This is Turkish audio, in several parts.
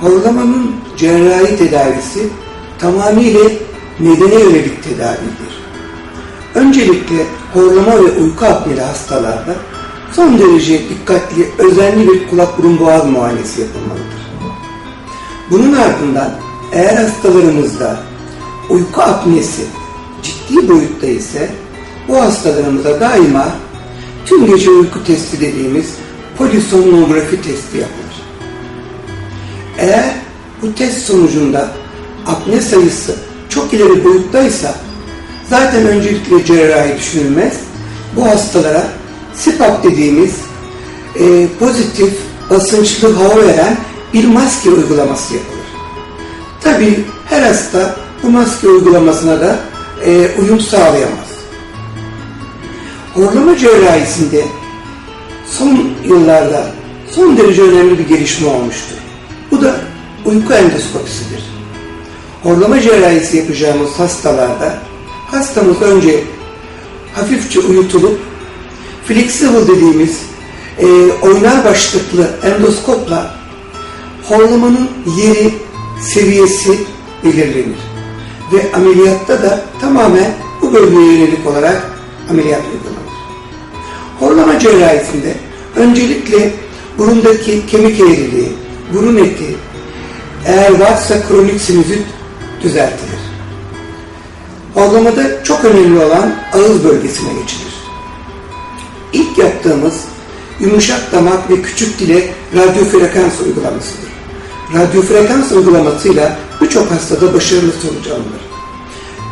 Horlamanın cerrahi tedavisi tamamıyla nedene yönelik tedavidir. Öncelikle horlama ve uyku apneli hastalarda son derece dikkatli, özenli bir kulak burun boğaz muayenesi yapılmalıdır. Bunun ardından eğer hastalarımızda uyku apnesi ciddi boyutta ise bu hastalarımıza daima tüm gece uyku testi dediğimiz polisomnografi testi yapılır. Eğer bu test sonucunda apne sayısı çok ileri boyuttaysa zaten öncelikle cerrahi düşünülmez. Bu hastalara CPAP dediğimiz pozitif basınçlı hava veren bir maske uygulaması yapılır. Tabii her hasta bu maske uygulamasına da uyum sağlayamaz. Horlama cerrahisinde son yıllarda son derece önemli bir gelişme olmuştur. Bu da uyku endoskopisidir. Horlama cerrahisi yapacağımız hastalarda hastamız önce hafifçe uyutulup flexible dediğimiz oynar başlıklı endoskopla horlamanın yeri, seviyesi belirlenir. Ve ameliyatta da tamamen bu bölgeye yönelik olarak ameliyat uygulanır. Horlama cerrahisinde öncelikle burundaki kemik eğriliği, burun eti, eğer varsa kronik sinüzit düzeltilir. Horlamada çok önemli olan ağız bölgesine geçilir. İlk yaptığımız yumuşak damak ve küçük dile radyofrekans uygulamasıdır. Radyofrekans uygulamasıyla birçok hastada başarılı sonuç alınır.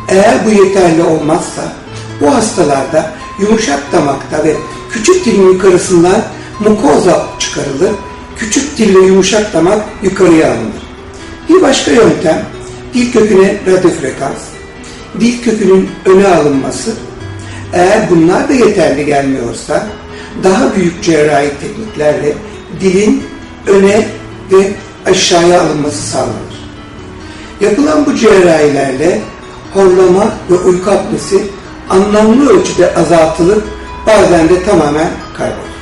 Eğer bu yeterli olmazsa bu hastalarda yumuşak damakta ve küçük dilin yukarısından mukoza çıkarılır. Küçük dil ve yumuşak damak yukarıya alınır. Bir başka yöntem dil köküne radyofrekans, dil kökünün öne alınması. Eğer bunlar da yeterli gelmiyorsa daha büyük cerrahi tekniklerle dilin öne ve aşağıya alınması sağlanır. Yapılan bu cerrahilerle horlama ve uyku apnesi anlamlı ölçüde azaltılır, bazen de tamamen kaybolur.